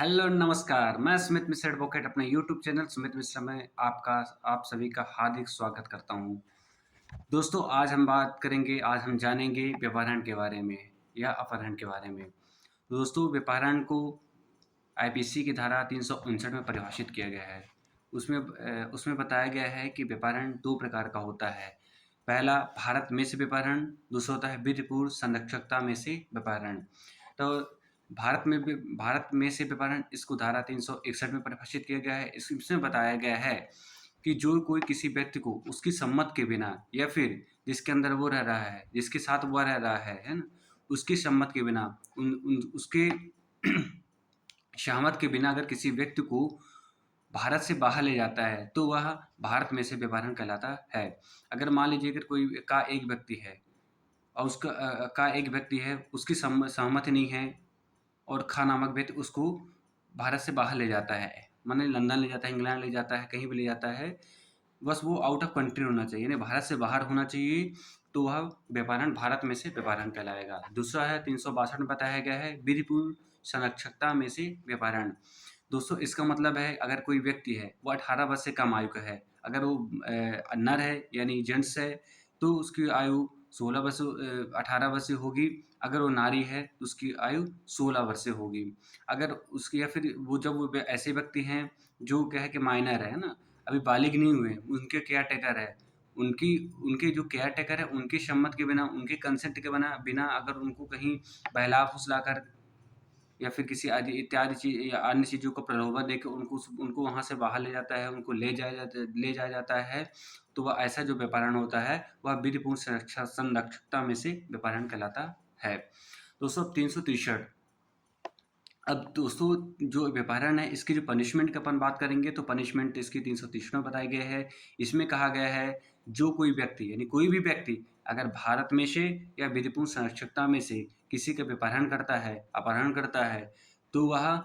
Hello नमस्कार, मैं Smith Mishra advocate अपने यूट्यूब चैनल स्मिथ मिश्रा में आप सभी का हार्दिक स्वागत करता हूँ। दोस्तों आज हम जानेंगे व्यवहारण के बारे में या अपहरण के बारे में। तो दोस्तों व्यवहारण को आईपीसी की धारा 359 में परिभाषित किया गया है। उसमें बताया गया है कि व्यवहारण 2 प्रकार का होता है। पहला भारत में से व्यवहारण, दूसरा होता है विधिपूर्ण संरक्षकता में से व्यवहारण। तो भारत में से व्यवहारण इसको धारा 361 में परिभाषित किया गया है। इसमें बताया गया है कि जो कोई किसी व्यक्ति को उसकी सम्मत के बिना या फिर जिसके अंदर वो रह रहा है, जिसके साथ वह रह रहा है ना? उसकी सम्मत के बिना उन उन उसके सहमत के बिना अगर किसी व्यक्ति को भारत से बाहर ले जाता है, तो वह भारत में से व्यवहारण कहलाता है। अगर मान लीजिए अगर कोई का एक व्यक्ति है और उसकी सहमति नहीं है और खां नामक व्यक्ति उसको भारत से बाहर ले जाता है, माने लंदन ले जाता है, इंग्लैंड ले जाता है, कहीं भी ले जाता है, बस वो आउट ऑफ कंट्री होना चाहिए, यानी भारत से बाहर होना चाहिए, तो वह व्यापारण भारत में से व्यापारण कहलाएगा। दूसरा है 362 में बताया गया है विधिपूर्ण संरक्षकता में से व्यापारण। दोस्तों इसका मतलब है अगर कोई व्यक्ति है वो 18 वर्ष से कम आयु का है, अगर वो नर है यानी जेंट्स है तो उसकी आयु 18 वर्ष से होगी। अगर वो नारी है तो उसकी आयु 16 वर्ष से होगी। अगर उसकी या फिर वो जब वो ऐसे व्यक्ति हैं जो क्या है कि माइनर है ना, अभी बालिग नहीं हुए, उनके केयर टेकर है, उनकी उनके जो केयर टेकर है उनकी सम्मत के बिना, उनके कंसेंट के बिना अगर उनको कहीं बहला-फुसलाकर या फिर किसी आदि इत्यादि चीज़ या अन्य चीज़ों को प्रलोभन देके उनको वहाँ से बाहर ले जाता है, उनको ले जाया जाता है, तो वह ऐसा जो व्यापारण होता है, वह विधिपूर्ण संरक्षकता में से व्यापारण कहलाता है। दोस्तों 363 अब दोस्तों जो व्यापारण है इसकी जो पनिशमेंट की अपन बात करेंगे तो पनिशमेंट इसकी 330 में बताया गया है। इसमें कहा गया है जो कोई व्यक्ति यानी कोई भी व्यक्ति अगर भारत में से या विधिपूर्ण संरक्षकता में से किसी का व्यापारण करता है, अपहरण करता है, तो वह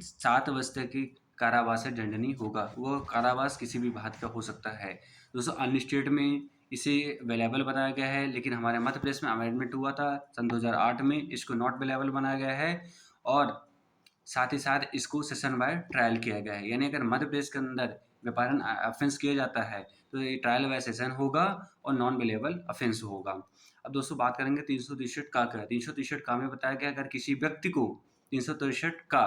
7 वर्ष तक की कारावास से दंडनीय होगा। वो कारावास किसी भी भांति का हो सकता है। दोस्तों अन्य स्टेट में इसे अवेलेबल बनाया गया है, लेकिन हमारे मध्य प्रदेश में अमेंडमेंट हुआ था सन 2008 में, इसको नॉट अवेलेबल बनाया गया है और साथ ही साथ इसको सेशन बाय ट्रायल किया गया है। यानी अगर मध्य प्रदेश के अंदर व्यापारण ऑफेंस किया जाता है तो ये ट्रायल बाय सेशन होगा और नॉन अवेलेबल ऑफेंस होगा। अब दोस्तों बात करेंगे 363 का क्या है। 363 का में बताया गया अगर किसी व्यक्ति को 363 का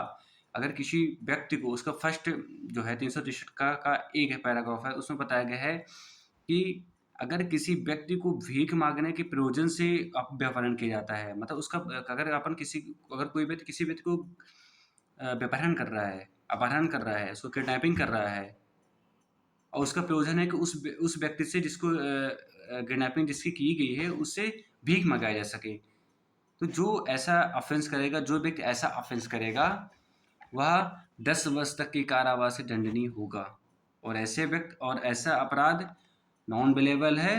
अगर किसी व्यक्ति को उसका फर्स्ट जो है 363 का एक पैराग्राफ है, उसमें बताया गया है कि अगर किसी व्यक्ति को भीख मांगने के प्रयोजन से अपहरण किया जाता है, मतलब उसका अगर कोई व्यक्ति किसी व्यक्ति को अपहरण कर रहा है, उसको किडनैपिंग कर रहा है और उसका प्रयोजन है कि उस व्यक्ति से जिसको किडनैपिंग जिसकी की गई है उससे भीख मंगाया जा सके। तो जो व्यक्ति ऐसा ऑफेंस करेगा वह 10 वर्ष तक की कारावास से दंडनीय होगा और ऐसा अपराध नॉन बेलेबल है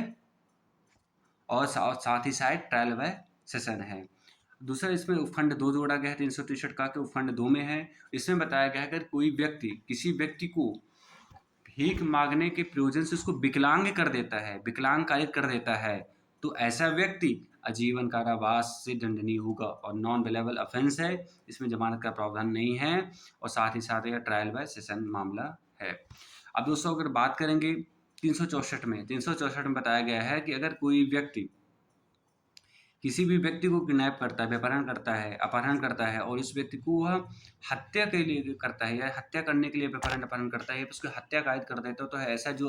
और साथ ही साथ ट्रायल बाय सेशन है। दूसरा इसमें उपखंड 2 जोड़ा गया है 363 का के उपखंड 2 में है। इसमें बताया गया है अगर कोई व्यक्ति किसी व्यक्ति को भीख मांगने के प्रयोजन से उसको विकलांग कर देता है, विकलांग कायित कर देता है, तो ऐसा व्यक्ति आजीवन कारावास से दंडनीय होगा और नॉन बेलेबल ऑफेंस है, इसमें जमानत का प्रावधान नहीं है और साथ ही साथ यह ट्रायल बाय सेशन मामला है। अब दोस्तों अगर बात करेंगे 364 में बताया गया है कि अगर कोई व्यक्ति किसी भी व्यक्ति को किडनैप करता है, अपहरण करता है और इस व्यक्ति को वह हत्या के लिए करता है या हत्या करने के लिए अपहरण करता है या उसकी हत्या कायद कर देता है, तो ऐसा जो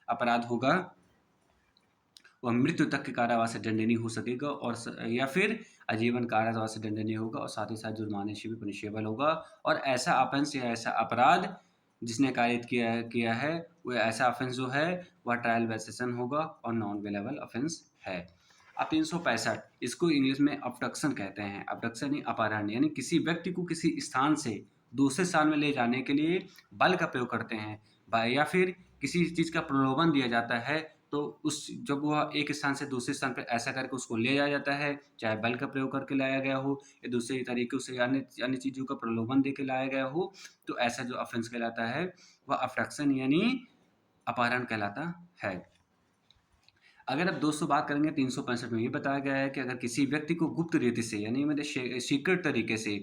अपराध होगा वह मृत्यु तक के कारावास से दंडनीय हो सकेगा या फिर आजीवन कारावास से दंडनीय होगा और साथ ही साथ जुर्माने से भी पनिशेबल होगा। और ऐसा ऑफेंस या ऐसा अपराध जिसने कायद किया है वो ऐसा ऑफेंस जो है वह ट्रायल बाय सेशन होगा और नॉन बेलेबल ऑफेंस है। अब 365 इसको इंग्लिश में अबडक्शन कहते हैं। अबडक्शन अपहरण यानी किसी व्यक्ति को किसी स्थान से दूसरे स्थान में ले जाने के लिए बल का प्रयोग करते हैं या फिर किसी चीज़ का प्रलोभन दिया जाता है, तो जब वह एक स्थान से दूसरे स्थान पर ऐसा करके उसको ले जाया जाता है, चाहे बल का प्रयोग करके लाया गया हो या दूसरे तरीके से अन्य चीज़ों का प्रलोभन दे के लाया गया हो, तो ऐसा जो ऑफेंस कहलाता है वह अबडक्शन यानी अपहरण कहलाता है। अगर अब दोस्तों बात करेंगे 365 में ये बताया गया है कि अगर किसी व्यक्ति को गुप्त रीति से यानी सीक्रेट तरीके से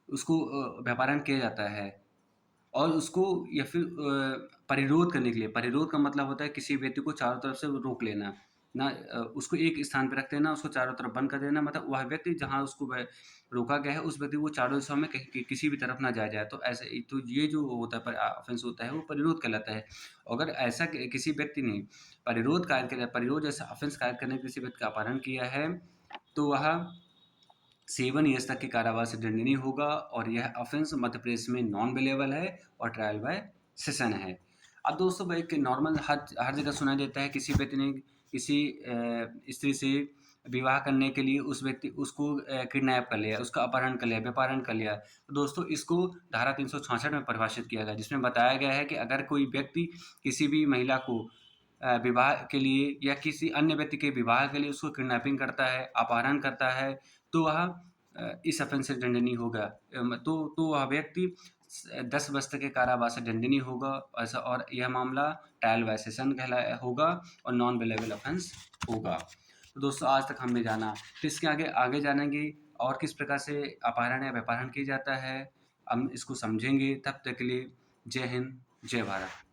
उसको व्यापारण किया जाता है। और उसको या फिर परिरोध करने के लिए, परिरोध का मतलब होता है किसी व्यक्ति को चारों तरफ से रोक लेना। ना उसको एक स्थान पे रख देना, उसको चारों तरफ बंद कर देना, मतलब वह व्यक्ति जहाँ उसको रोका गया है, उस व्यक्ति को चारों दिशाओं में कहीं किसी भी तरफ ना जाया जाए। तो ऐसे तो ये जो होता है ऑफेंस होता है, वो परिरोध कहलाता है। अगर ऐसा किसी व्यक्ति ने परिरोध कार्य किया, परिरोध जैसा ऑफेंस कार्य करने किसी व्यक्ति का अपहरण किया है, तो वह 7 ईयर्स तक के कारावास से दंडनीय होगा, और यह ऑफेंस मध्य प्रदेश में नॉन बेलेबल है और ट्रायल बाय सेशन है। अब दोस्तों भाई एक नॉर्मल हर हर जगह सुना देता है, किसी व्यक्ति ने किसी स्त्री से विवाह करने के लिए उस व्यक्ति उसको किडनैप कर लिया, उसका अपहरण कर लिया, व्यापारण कर लिया। तो दोस्तों इसको धारा 366 में परिभाषित किया गया, जिसमें बताया गया है कि अगर कोई व्यक्ति किसी भी महिला को विवाह के लिए या किसी अन्य व्यक्ति के विवाह के लिए उसको किडनैपिंग करता है, अपहरण करता है, तो वह इस ऑफेंस से दंडनीय होगा। तो वह व्यक्ति 10 वर्ष तक के कारावास से दंडनीय होगा ऐसा, और यह मामला ट्रायल बाय सेशन होगा और नॉन बेलेबल ऑफेंस होगा। तो दोस्तों आज तक हमने जाना, तो इसके आगे आगे जानेंगे और किस प्रकार से अपहरण या व्यापारण किया जाता है, हम इसको समझेंगे। तब तक के लिए जय हिंद, जय भारत।